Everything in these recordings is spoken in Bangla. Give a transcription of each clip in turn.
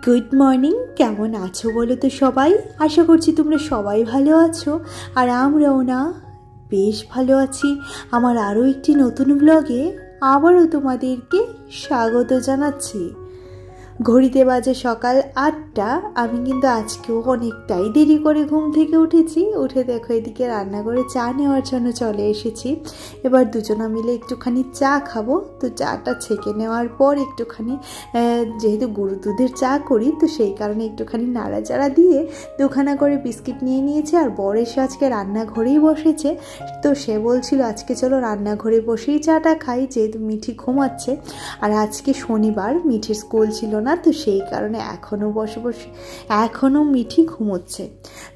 গুড মর্নিং, কেমন আছো বলো তো সবাই। আশা করছি তোমরা সবাই ভালো আছো, আর আমরাও না বেশ ভালো আছি। আমার আরও একটি নতুন ব্লগে আবারও তোমাদেরকে স্বাগত জানাচ্ছি। ঘড়িতে বাজে সকাল 8টা। আমি কিন্তু আজকেও অনেকটাই দেরি করে ঘুম থেকে উঠেছি। উঠে দেখো এদিকে রান্নাঘরে চা নেওয়ার জন্য চলে এসেছি। এবার দুজনা মিলে একটুখানি চা খাবো। তো চাটা ছেঁকে নেওয়ার পর একটুখানি যেহেতু গরুর দুধের চা করি, তো সেই কারণে একটুখানি নাড়াচাড়া দিয়ে দুখানা করে বিস্কিট নিয়ে নিয়েছি। আর বর এসে আজকে রান্নাঘরেই বসেছে, তো সে বলছিল আজকে চলো রান্নাঘরে বসেই চাটা খাই, যেহেতু মিঠি ঘুমাচ্ছে। আর আজকে শনিবার, মিঠির স্কুল ছিল না, তো সেই কারণে এখনও মিঠি ঘুমোচ্ছে।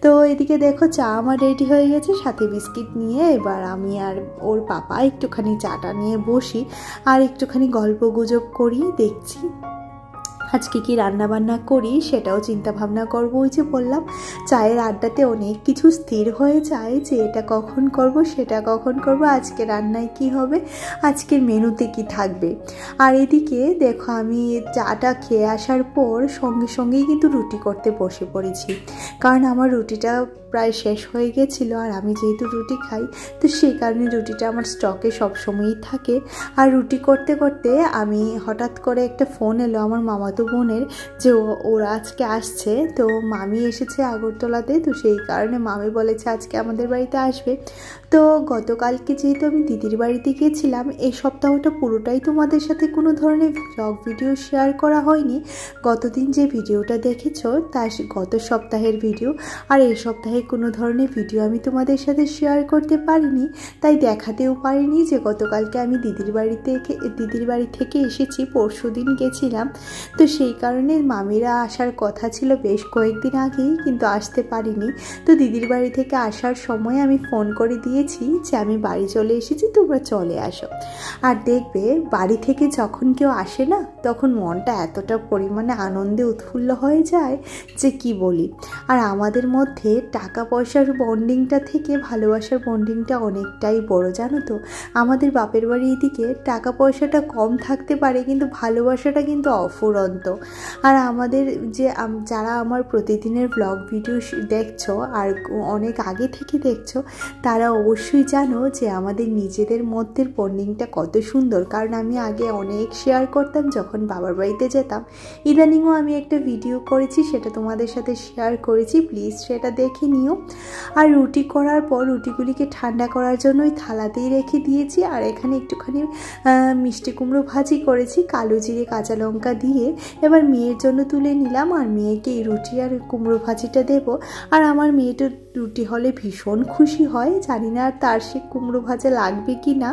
তো এদিকে দেখো চা আমার রেডি হয়ে গেছে, সাথে বিস্কিট নিয়ে এবার আমি আর ওর পাপা একটুখানি চাটা নিয়ে বসি আর একটুখানি গল্প গুজব করি। দেখছি আজকে কি রান্না বান্না করি সেটাও চিন্তা ভাবনা করবো। ওই যে বললাম, চায়ের আড্ডাতে অনেক কিছু স্থির হয়ে যায় যে এটা কখন করব, সেটা কখন করব, আজকে রান্নায় কি হবে, আজকের মেনুতে কি থাকবে। আর এদিকে দেখো আমি চাটা খেয়ে আসার পর সঙ্গে সঙ্গেই কিন্তু রুটি করতে বসে পড়েছি, কারণ আমার রুটিটা প্রায় শেষ হয়ে গেছিলো। আর আমি যেহেতু রুটি খাই, তো সেই কারণে রুটিটা আমার স্টকে সবসময়ই থাকে। আর রুটি করতে করতে আমি হঠাৎ করে একটা ফোন এলো আমার মামাতো বোনের, যে ওরা আজকে আসছে। তো মামি এসেছে আগরতলাতে, তো সেই কারণে মামি বলেছে আজকে আমাদের বাড়িতে আসবে। তো গতকালকে যেহেতু আমি দিদির বাড়িতে গিয়েছিলাম, এই সপ্তাহটা পুরোটাই তোমাদের সাথে কোনো ধরনের ব্লগ ভিডিও শেয়ার করা হয়নি। গতদিন যে ভিডিওটা দেখেছো তা গত সপ্তাহের ভিডিও, আর এই সপ্তাহে কোনো ধরনের ভিডিও আমি তোমাদের সাথে শেয়ার করতে পারিনি, তাই দেখাতেও পারিনি যে গতকালকে আমি দিদির বাড়ি থেকে এসেছি। পরশুদিন গেছিলাম, তো সেই কারণে মামিরা আসার কথা ছিল বেশ কয়েকদিন আগেই, কিন্তু আসতে পারিনি। তো দিদির বাড়ি থেকে আসার সময় আমি ফোন করে দিয়েছি যে আমি বাড়ি চলে এসেছি, তোমরা চলে আসো। আর দেখবে বাড়ি থেকে যখন কেউ আসে না, তখন মনটা এতটা পরিমাণে আনন্দে উৎফুল্ল হয়ে যায় যে কি বলি। আর আমাদের মধ্যে টাকা পয়সার বন্ডিংটা থেকে ভালোবাসার বন্ডিংটা অনেকটাই বড়, জানো তো। আমাদের বাপের বাড়ি এদিকে টাকা পয়সাটা কম থাকতে পারে, কিন্তু ভালোবাসাটা কিন্তু অফুরন্ত। আর আমাদের যে যারা আমার প্রতিদিনের ব্লগ ভিডিও দেখছো আর অনেক আগে থেকে দেখছো, তারা অবশ্যই জানো যে আমাদের নিজেদের মধ্যে বন্ডিংটা কত সুন্দর। কারণ আমি আগে অনেক শেয়ার করতাম যখন বাবার বাড়িতে যেতাম। ইদানিংও আমি একটা ভিডিও করেছি, সেটা তোমাদের সাথে শেয়ার করেছি, প্লিজ সেটা দেখে নিও। আর রুটি করার পর রুটিগুলিকে ঠান্ডা করার জন্য ওই থালাতেই রেখে দিয়েছি। আর এখানে একটুখানি মিষ্টি কুমড়ো ভাজি করেছি কালো জিরে কাঁচা লঙ্কা দিয়ে। এবার মেয়ের জন্য তুলে নিলাম, আর মেয়েকে এই রুটি আর কুমড়ো ভাজিটা দেবো। আর আমার মেয়েটা রুটি হলে ভীষণ খুশি হয়, জানি না আর তার সে কুমড়ো ভাজা লাগবে কি না।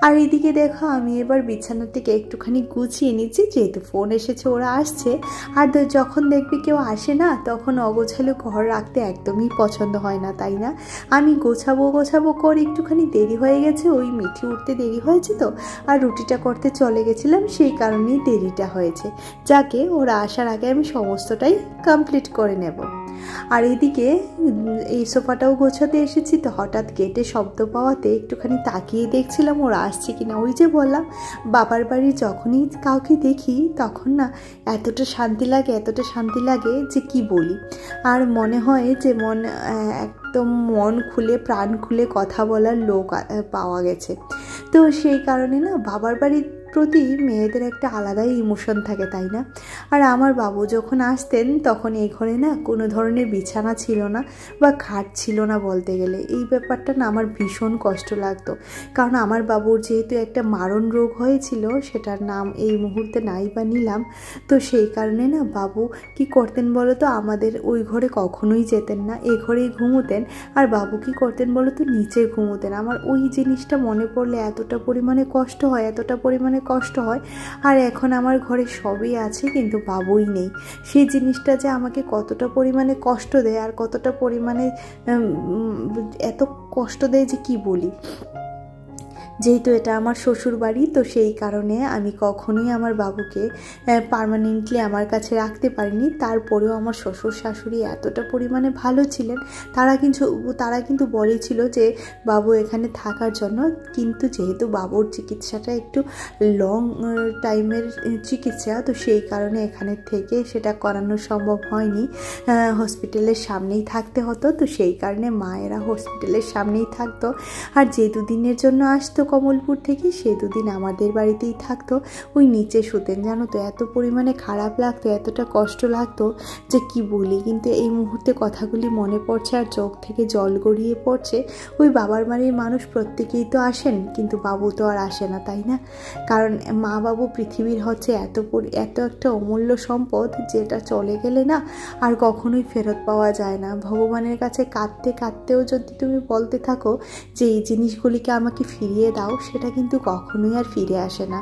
আর এদিকে দেখো আমি এবার বিছানা থেকে একটুখানি গুছিয়ে নিচ্ছি, যেহেতু ফোন এসেছে, ওরা আসছে। আর যখন দেখবে কেউ আসে না, তখন অগোছালো ঘর রাখতে একদমই পছন্দ হয় না, তাই না। আমি গোছাবো করে একটুখানি দেরি হয়ে গেছে, ওই মিঠি উঠতে দেরি হয়েছে তো, আর রুটিটা করতে চলে গেছিলাম, সেই কারণেই দেরিটা হয়েছে। যাকে ওরা আসার আগে আমি সমস্তটাই কমপ্লিট করে নেব। আর এদিকে এই সোফাটাও গোছাতে এসেছি, তো হঠাৎ গেটে শব্দ পাওয়াতে একটুখানি তাকিয়ে দেখছিলাম ওরা আসছে কিনা। ওই যে বললাম, বাবার বাড়ি যখনই কাউকে দেখি তখন না এতটা শান্তি লাগে যে কি বলি। আর মনে হয় যে একদম মন খুলে প্রাণ খুলে কথা বলার লোক পাওয়া গেছে। তো সেই কারণে না বাবার বাড়ির প্রতি মেয়েদের একটা আলাদাই ইমোশন থাকে, তাই না। আর আমার বাবু যখন আসতেন তখন এই ঘরে না কোনো ধরনের বিছানা ছিল না বা খাট ছিল না বলতে গেলে। এই ব্যাপারটা না আমার ভীষণ কষ্ট লাগতো, কারণ আমার বাবুর যেহেতু একটা মারণ রোগ হয়েছিল, সেটার নাম এই মুহূর্তে নাই বা নিলাম। তো সেই কারণে না বাবু কি করতেন বলো তো, আমাদের ওই ঘরে কখনোই যেতেন না, এই ঘরেই ঘুমোতেন। আর বাবু কি করতেন বলো তো, নিচে ঘুমোতেন। আমার ওই জিনিসটা মনে পড়লে এতটা পরিমাণে কষ্ট হয়। আর এখন আমার ঘরে সবই আছে, কিন্তু বাবুই নেই। সেই জিনিসটা যে আমাকে কতটা পরিমাণে কষ্ট দেয়, আর কতটা পরিমাণে এত কষ্ট দেয় যে কি বলি। যেহেতু এটা আমার শ্বশুর বাড়ি, তো সেই কারণে আমি কখনোই আমার বাবুকে পার্মানেন্টলি আমার কাছে রাখতে পারিনি। তারপরেও আমার শ্বশুর শাশুড়ি এতটা পরিমাণে ভালো ছিলেন, তারা কিন্তু বলেছিল যে বাবু এখানে থাকার জন্য, কিন্তু যেহেতু বাবুর চিকিৎসাটা একটু লং টাইমের চিকিৎসা, তো সেই কারণে এখানে থেকে সেটা করানো সম্ভব হয়নি। হসপিটালের সামনেই থাকতে হতো, তো সেই কারণে মায়েরা হসপিটালের সামনেই থাকতো। আর যে দুদিনের জন্য আসতো কমলপুর থেকে, সেই দুদিন আমাদের বাড়িতেই থাকতো, ওই নিচে শুতেন। জানো তো এত পরিমাণে খারাপ লাগতো, এতটা কষ্ট লাগতো যে কি বলি। কিন্তু এই মুহূর্তে কথাগুলি মনে পড়ছে আর চোখ থেকে জল গড়িয়ে পড়ছে। ওই বাবার বাড়ির মানুষ প্রত্যেকেই তো আসেন, কিন্তু বাবু তো আর আসে না, তাই না? কারণ মা বাবু পৃথিবীর হচ্ছে এত একটা অমূল্য সম্পদ, যেটা চলে গেলে না আর কখনোই ফেরত পাওয়া যায় না। ভগবানের কাছে কাঁদতে কাঁদতেও যদি তুমি বলতে থাকো যে এই জিনিসগুলিকে আমাকে ফিরিয়ে দাও, সেটা কিন্তু কখনোই আর ফিরে আসে না।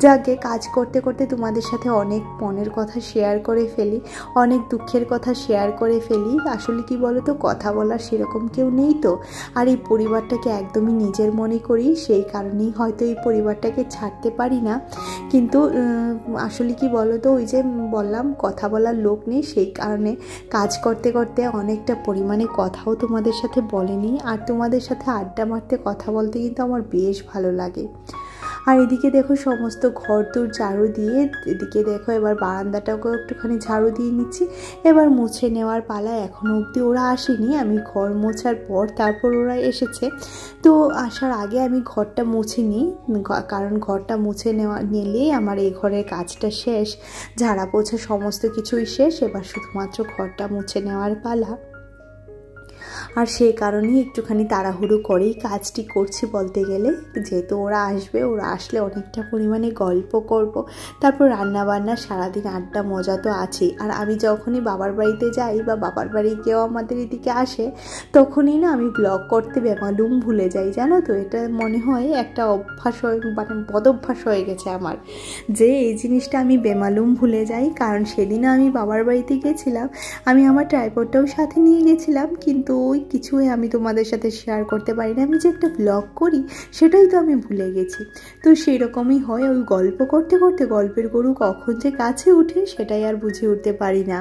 যাকে কাজ করতে করতে তোমাদের সাথে অনেক মনের কথা শেয়ার করে ফেলি, অনেক দুঃখের কথা শেয়ার করে ফেলি। আসলে কি বলো তো, কথা বলার সেরকম কেউ নেই তো। আর এই পরিবারটাকে একদমই নিজের মনে করি, সেই কারণেই হয়তো এই পরিবারটাকে ছাড়তে পারি না। কিন্তু আসলে কি বলো তো, ওই যে বললাম কথা বলার লোক নেই, সেই কারণে কাজ করতে করতে অনেকটা পরিমাণে কথাও তোমাদের সাথে বলেনি। আর তোমাদের সাথে আড্ডা মারতে কথা বলতে কিন্তু আমার বেশ ভালো লাগে। আর এদিকে দেখো সমস্ত ঘর দূর ঝাড়ু দিয়ে, এদিকে দেখো এবার বারান্দাটাকেও একটুখানি ঝাড়ু দিয়ে নিচ্ছি। এবার মুছে নেওয়ার পালা। এখনও অবধি ওরা আসেনি, আমি ঘর মোছার পর তারপর ওরা এসেছে। তো আসার আগে আমি ঘরটা মুছে নিই, কারণ ঘরটা মুছে নিলেই আমার এই ঘরের কাজটা শেষ, ঝাড়া পোছা সমস্ত কিছুই শেষ। এবার শুধুমাত্র ঘরটা মুছে নেওয়ার পালা। আর সেই কারণেই একটুখানি তাড়াহুড়ো করেই কাজটি করছি বলতে গেলে, যেহেতু ওরা আসবে, ওরা আসলে অনেকটা পরিমাণে গল্প করব, তারপর রান্না বান্না, সারাদিন আড্ডা মজা তো আছেই। আর আমি যখনই বাবার বাড়িতে যাই বা বাবার বাড়ি কেউ আমাদের এদিকে আসে, তখনই না আমি ব্লগ করতে বেমালুম ভুলে যাই। জানো তো, এটা মনে হয় একটা অভ্যাস মানে বদভ্যাস হয়ে গেছে আমার, যে এই জিনিসটা আমি বেমালুম ভুলে যাই। কারণ সেদিনও আমি বাবার বাড়িতে গেছিলাম, আমি আমার ট্রাইপডটাও সাথে নিয়ে গেছিলাম, কিন্তু ওই কিছুই আমি তোমাদের সাথে শেয়ার করতে পারি না। আমি যে একটা ব্লগ করি সেটাই তো আমি ভুলে গেছি। তো সেই রকমই হয়, ওই গল্প করতে করতে গল্পের গরু কখন যে কাছে উঠে সেটাই আর বুঝে উঠতে পারি না।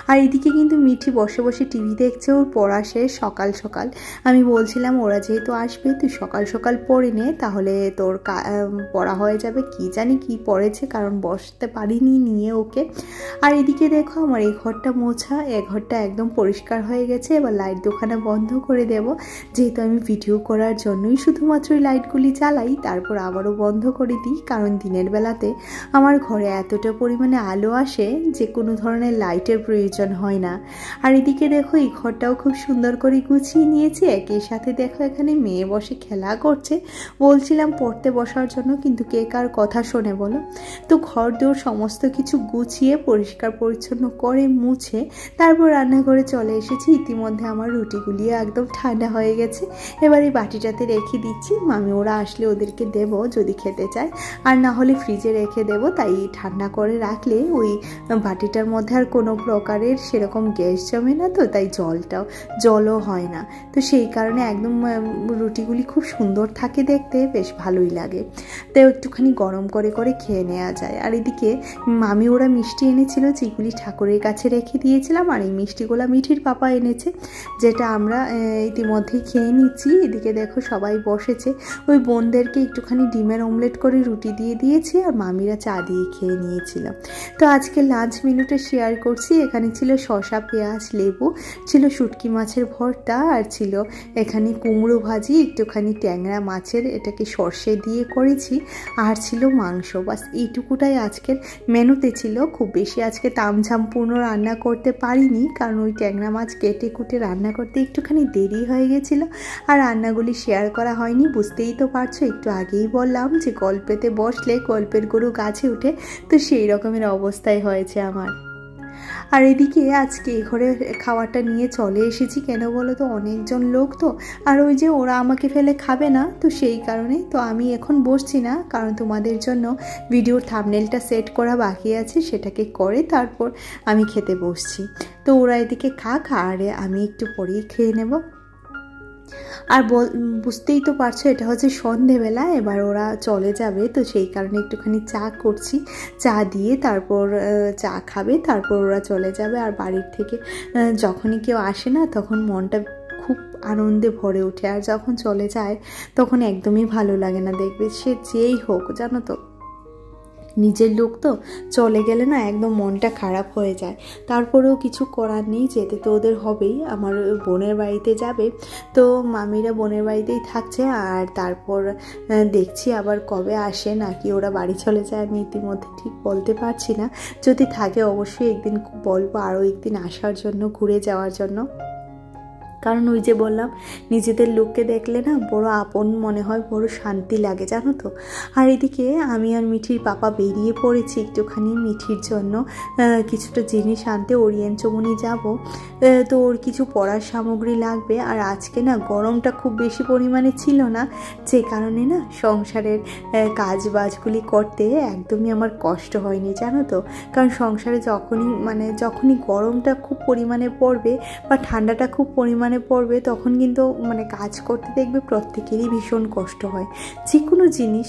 আর এদিকে কিন্তু মিঠি বসে বসে টিভি দেখছে, ওর পড়া শেষ সকাল সকাল। আমি বলছিলাম ওরা যেহেতু আসবে তুই সকাল সকাল পড়ে নে, তাহলে তোর পড়া হয়ে যাবে। কি জানি কি পড়েছে, কারণ বসতে পারিনি নিয়ে ওকে। আর এদিকে দেখো আমার এই ঘরটা মোছা, এই ঘরটা একদম পরিষ্কার হয়ে গেছে। এবার লাইট দোকানে বন্ধ করে দেব, যেহেতু আমি ভিডিও করার জন্যই শুধুমাত্র এই লাইটগুলি চালাই, তারপর আবারও বন্ধ করে দিই। কারণ দিনের বেলাতে আমার ঘরে এতটা পরিমাণে আলো আসে যে কোনো ধরনের লাইটের প্রয়োজন হয় না। আর এদিকে দেখো এই ঘরটাও খুব সুন্দর করে গুছিয়ে নিয়েছি। একই সাথে দেখো এখানে মেয়ে বসে খেলা করছে, বলছিলাম পড়তে বসার জন্য, কিন্তু কে কার কথা শোনে বলো। তো ঘর দৌড় সমস্ত কিছু গুছিয়ে পরিষ্কার পরিচ্ছন্ন করে মুছে তারপর রান্নাঘরে চলে এসেছি। ইতিমধ্যে আমার রুটিগুলি একদম ঠান্ডা হয়ে গেছে। এবার এই বাটিটাতে রেখে দিচ্ছি, মামি ওরা আসলে ওদেরকে দেব যদি খেতে চায়, আর না হলে ফ্রিজে রেখে দেব। তাই ঠান্ডা করে রাখলে ওই বাটিটার মধ্যে আর কোনো প্রকারের সেরকম গ্যাস জমে না, তো তাই জলও হয় না। তো সেই কারণে একদম রুটিগুলি খুব সুন্দর থাকে দেখতে, বেশ ভালোই লাগে। তো একটুখানি গরম করে করে খেয়ে নেওয়া যায়। আর এদিকে মামি ওরা মিষ্টি এনেছিল, যেগুলি ঠাকুরের কাছে রেখে দিয়েছিলাম। আর এই মিষ্টিগুলো মিঠির পাপা এনেছে, যেটা আমরা ইতিমধ্যেই খেয়ে নিচ্ছি। এদিকে দেখো সবাই বসেছে, ওই বোনদেরকে একটুখানি ডিমের অমলেট করে রুটি দিয়ে দিয়েছি, আর মামিরা চা দিয়ে খেয়ে নিয়েছিল। তো আজকে লাঞ্চ মেনুটা শেয়ার করছি। এখানে ছিল শসা, পেঁয়াজ, লেবু, ছিল শুটকি মাছের ভর্তা, আর ছিল এখানে কুমড়ো ভাজি, একটুখানি ট্যাংরা মাছের এটাকে সর্ষে দিয়ে করেছি, আর ছিল মাংস। বাস এইটুকুটাই আজকের মেনুতে ছিল। খুব বেশি আজকে তামঝামপূর্ণ রান্না করতে পারিনি, কারণ ওই ট্যাংরা মাছ কেটে কুটে রান্না করতে একটুখানি দেরি হয়ে গেছিলো, আর রান্নাগুলি শেয়ার করা হয়নি। বুঝতেই তো পারছো, একটু আগেই বললাম যে গল্পেতে বসলে গল্পের গরু গাছে উঠে, তো সেই রকমের অবস্থাই হয়েছে আমার। আর এদিকে আজকে এই ঘরে খাওয়াটা নিয়ে চলে এসেছি, কেন বলো তো, অনেকজন লোক তো, আর ওই যে ওরা আমাকে ফেলে খাবে না, তো সেই কারণে তো আমি এখন বসছি না, কারণ তোমাদের জন্য ভিডিওর থাম্বনেলটা সেট করা বাকি আছে, সেটাকে করে তারপর আমি খেতে বসছি। তো ওরা এদিকে খাক, আর আমি একটু পরেই খেয়ে নেব। আর বুঝতেই তো পারছো এটা হচ্ছে সন্ধেবেলা, এবার ওরা চলে যাবে, তো সেই কারণে একটুখানি চা করছি, চা দিয়ে তারপর চা খাবে, তারপর ওরা চলে যাবে। আর বাড়ির থেকে যখনই কেউ আসে না তখন মনটা খুব আনন্দে ভরে ওঠে, আর যখন চলে যায় তখন একদমই ভালো লাগে না। দেখবে সে যেই হোক, জানো তো, নিজের লোক তো চলে গেলে না একদম মনটা খারাপ হয়ে যায়। তারপরেও কিছু করার নেই, যেতে তো ওদের হবেই। আমার বোনের বাড়িতে যাবে, তো মামিরা বোনের বাড়িতেই থাকছে। আর তারপর দেখছি আবার কবে আসে, নাকি ওরা বাড়ি চলে যায় আমি ইতিমধ্যে ঠিক বলতে পারছি না। যদি থাকে অবশ্যই একদিন বলবো আরও একদিন আসার জন্য, ঘুরে যাওয়ার জন্য। কারণ ওই যে বললাম, নিজেদের লোককে দেখলে না বড় আপন মনে হয়, বড় শান্তি লাগে, জানো তো। আর এদিকে আমি আর মিঠির পাপা বেরিয়ে পড়েছি একটুখানি মিঠির জন্য কিছুটা জিনিস আনতে। ওরিয়েন্ট চৌমুনি যাব, তো ওর কিছু পড়ার সামগ্রী লাগবে। আর আজকে না গরমটা খুব বেশি পরিমাণে ছিল না, যে কারণে না সংসারের কাজ বাজগুলি করতে একদমই আমার কষ্ট হয়নি, জানো তো। কারণ সংসারে যখনই গরমটা খুব পরিমাণে পড়বে বা ঠান্ডাটা খুব পরিমাণে পড়বে, তখন কিন্তু কাজ করতে দেখবে প্রত্যেকেরই ভীষণ কষ্ট হয়। যে কোনো জিনিস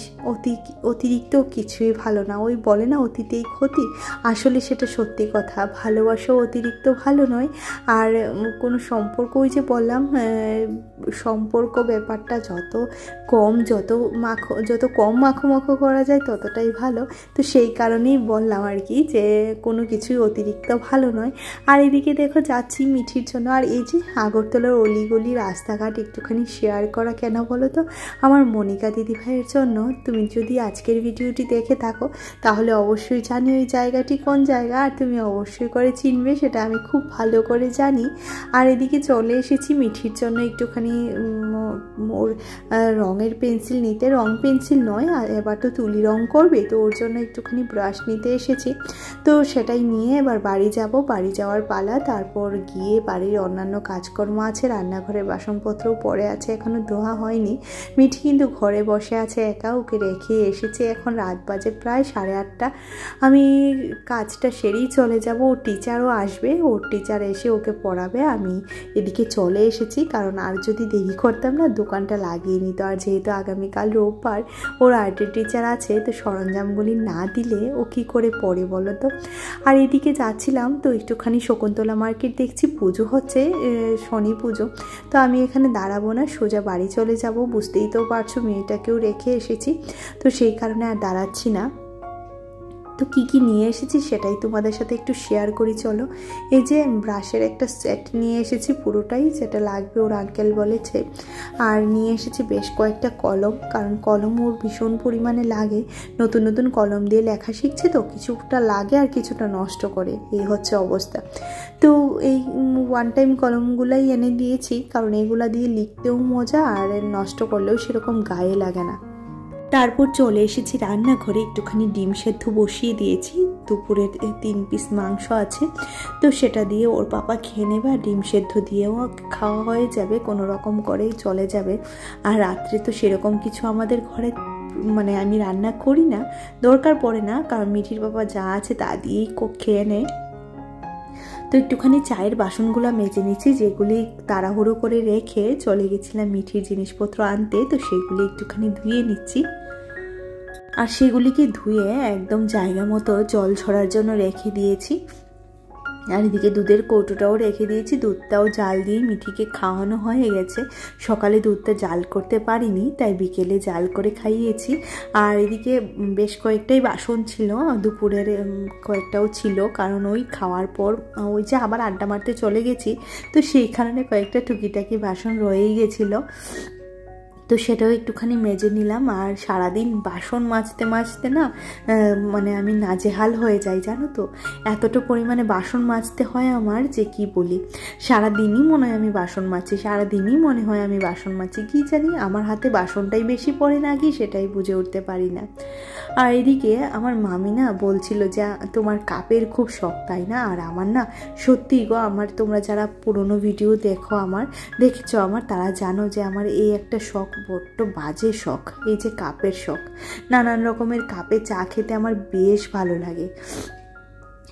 অতিরিক্ত কিছুই ভালো না। ওই বলে না অতিতেই ক্ষতি, আসলে সেটা সত্যি কথা। ভালোবাসাও অতিরিক্ত ভালো নয়। আর কোনো সম্পর্ক, ওই যে বললাম সম্পর্ক ব্যাপারটা যত কম মাখো করা যায় ততটাই ভালো। তো সেই কারণেই বললাম আর কি, যে কোনো কিছুই অতিরিক্ত ভালো নয়। আর এদিকে দেখো যাচ্ছি মিঠির জন্য। আর এই যে আগরতলার অলিগলি রাস্তাঘাট একটুখানি শেয়ার করা কেন বলো তো? আমার মনিকা দিদিভাইয়ের জন্য। তুমি যদি আজকের ভিডিওটি দেখে থাকো তাহলে অবশ্যই জানি ওই জায়গাটি কোন জায়গা, আর তুমি অবশ্যই করে চিনবে, সেটা আমি খুব ভালো করে জানি। আর এদিকে চলে এসেছি মিঠির জন্য একটুখানি ওর রঙের পেন্সিল নিতে। রং পেন্সিল নয়, এবার তো তুলি রং করবে, তো ওর জন্য একটুখানি ব্রাশ নিতে এসেছি। তো সেটাই নিয়ে এবার বাড়ি যাব। বাড়ি যাওয়ার পালা। তারপর গিয়ে বাড়ির অন্যান্য কাজকর্ম আছে, রান্নাঘরের বাসনপত্রও পড়ে আছে, এখনও ধোয়া হয়নি। মিঠি কিন্তু ঘরে বসে আছে একা, ওকে রেখে এসেছি। এখন রাত বাজে প্রায় 8:30। আমি কাজটা সেরেই চলে যাব। ওর টিচারও আসবে, ওর টিচার এসে ওকে পড়াবে। আমি এদিকে চলে এসেছি, কারণ আর যদি দেরি করতাম না দোকানটা লাগিয়ে নিত। আর যেহেতু আগামীকাল রোববার ওর আর্টের টিচার আছে, তো সরঞ্জামগুলি না দিলে ও কী করে পড়ে বলো তো। আর এদিকে যাচ্ছিলাম, তো একটুখানি শকুন্তলা মার্কেট দেখছি পুজো হচ্ছে, শনি পুজো। তো আমি এখানে দাঁড়াবো না, সোজা বাড়ি চলে যাব। বুঝতেই তো পারছো মেয়েটাকেও রেখে এসেছি, তো সেই কারণে আর দাঁড়াচ্ছি না। তো কি নিয়ে এসেছি সেটাই তোমাদের সাথে একটু শেয়ার করি চলো। এই যে ব্রাশের একটা সেট নিয়ে এসেছি পুরোটাই, যেটা লাগবে ওর আঙ্কেল বলেছে। আর নিয়ে এসেছি বেশ কয়েকটা কলম, কারণ কলম ওর ভীষণ পরিমাণে লাগে। নতুন কলম দিয়ে লেখা শিখছে, তো কিছুটা লাগে আর কিছুটা নষ্ট করে, এই হচ্ছে অবস্থা। তো এই ওয়ান টাইম কলমগুলাই এনে দিয়েছি, কারণ এগুলা দিয়ে লিখতেও মজা, আর নষ্ট করলেও সেরকম গায়ে লাগে না। তারপর চলে এসেছি রান্নাঘরে, একটুখানি ডিম সেদ্ধ বসিয়ে দিয়েছি। দুপুরের 3 পিস মাংস আছে, তো সেটা দিয়ে ওর পাপা খেয়ে নেবে, আর ডিম সেদ্ধ দিয়েও খাওয়া হয়ে যাবে, কোনো রকম করেই চলে যাবে। আর রাত্রে তো সেরকম কিছু আমাদের ঘরে আমি রান্না করি না, দরকার পড়ে না, কারণ মিঠির বাবা যা আছে তা দিয়েই খেয়ে নেয়। তো একটুখানি চায়ের বাসনগুলো মেজে নিচ্ছি, যেগুলি তাড়াহুড়ো করে রেখে চলে গেছিলাম মিঠির জিনিসপত্র আনতে, তো সেগুলি একটুখানি ধুয়ে নিচ্ছি। আর সেগুলিকে ধুয়ে একদম জায়গা মতো জল ছড়ার জন্য রেখে দিয়েছি। আর এদিকে দুধের কৌটোটাও রেখে দিয়েছি, দুধটাও জাল দিয়ে মিঠিকে খাওয়ানো হয়ে গেছে। সকালে দুধটা জাল করতে পারিনি, তাই বিকেলে জাল করে খাইয়েছি। আর এদিকে বেশ কয়েকটাই বাসন ছিল, দুপুরের কয়েকটাও ছিল, কারণ ওই খাওয়ার পর ওই যে আবার আড্ডা মারতে চলে গেছি, তো সেই কারণে কয়েকটা টুকিটাকি বাসন রয়েই গেছিলো, তো সেটাও একটুখানি মেজে নিলাম। আর সারাদিন বাসন মাজতে না আমি নাজেহাল হয়ে যাই, জানো তো। এতটা পরিমাণে বাসন মাজতে হয় আমার, যে কি বলি। সারাদিনই মনে হয় আমি বাসন মাজছি, সারাদিনই মনে হয় আমি বাসন মাজছি। কি জানি আমার হাতে বাসনটাই বেশি পড়ে না কি, সেটাই বুঝে উঠতে পারি না। আর এদিকে আমার মামি না বলছিল যে তোমার কাপের খুব শখ, তাই না? আর আমার না সত্যি গো, আমার তোমরা যারা পুরনো ভিডিও দেখেছো আমার, তারা জানো যে আমার এই একটা শখ, বড্ড বাজে শখ, এই যে কাপের শখ। নানান রকমের কাপে চা খেতে আমার বেশ ভালো লাগে।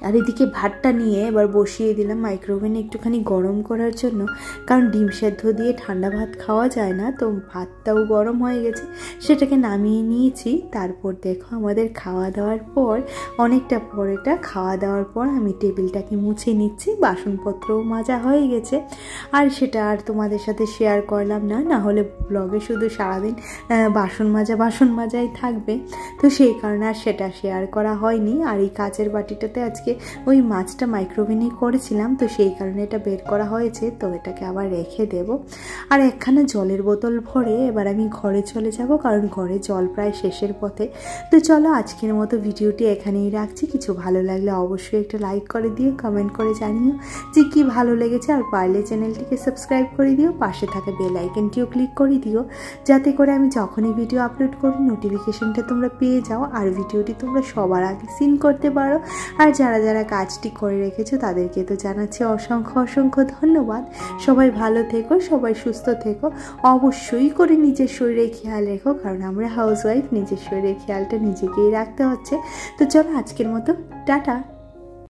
আর এদিকে ভাতটা নিয়ে এবার বসিয়ে দিলাম মাইক্রোওভেনে একটুখানি গরম করার জন্য, কারণ ডিম সেদ্ধ দিয়ে ঠান্ডা ভাত খাওয়া যায় না। তো ভাতটাও গরম হয়ে গেছে, সেটাকে নামিয়ে নিয়েছি। তারপর দেখো আমাদের খাওয়া দাওয়ার পর অনেকটা পরেটা খাওয়া দাওয়ার পর আমি টেবিলটাকে মুছে নিচ্ছি, বাসনপত্রও মাজা হয়ে গেছে। আর সেটা আর তোমাদের সাথে শেয়ার করলাম না, না হলে ব্লগে শুধু সারাদিন বাসন মাজাই থাকবে। তো সেই কারণে আর সেটা শেয়ার করা হয়নি। আর এই কাচের বাটিটাতে আজকে ওই মাছটা মাইক্রোওভেনেই করেছিলাম, তো সেই কারণে এটা বের করা হয়েছে। তো এটাকে আবার রেখে দেব। আর একখানা জলের বোতল ভরে এবার আমি ঘরে চলে যাব, কারণ ঘরে জল প্রায় শেষের পথে। তো চলো আজকের মতো ভিডিওটি এখানেই রাখছি। কিছু ভালো লাগলে অবশ্যই একটা লাইক করে দিও, কমেন্ট করে জানিও যে কি ভালো লেগেছে। আর পারলে চ্যানেলটিকে সাবস্ক্রাইব করে দিও, পাশে থাকা বেল আইকনটিও ক্লিক করে দিও, যাতে করে আমি যখনই ভিডিও আপলোড করি নোটিফিকেশনটা তোমরা পেয়ে যাও আর ভিডিওটি তোমরা সবার আগে সিন করতে পারো। আর যারা যারা কাজটি করে রেখেছো তাদেরকে তো জানাচ্ছি অসংখ্য ধন্যবাদ। সবাই ভালো থেকো, সবাই সুস্থ থেকো, অবশ্যই করে নিজের শরীরে খেয়াল রেখো, কারণ আমরা হাউসওয়াইফ, নিজের শরীরের খেয়ালটা নিজেকেই রাখতে হচ্ছে। তো চলো আজকের মতো টাটা।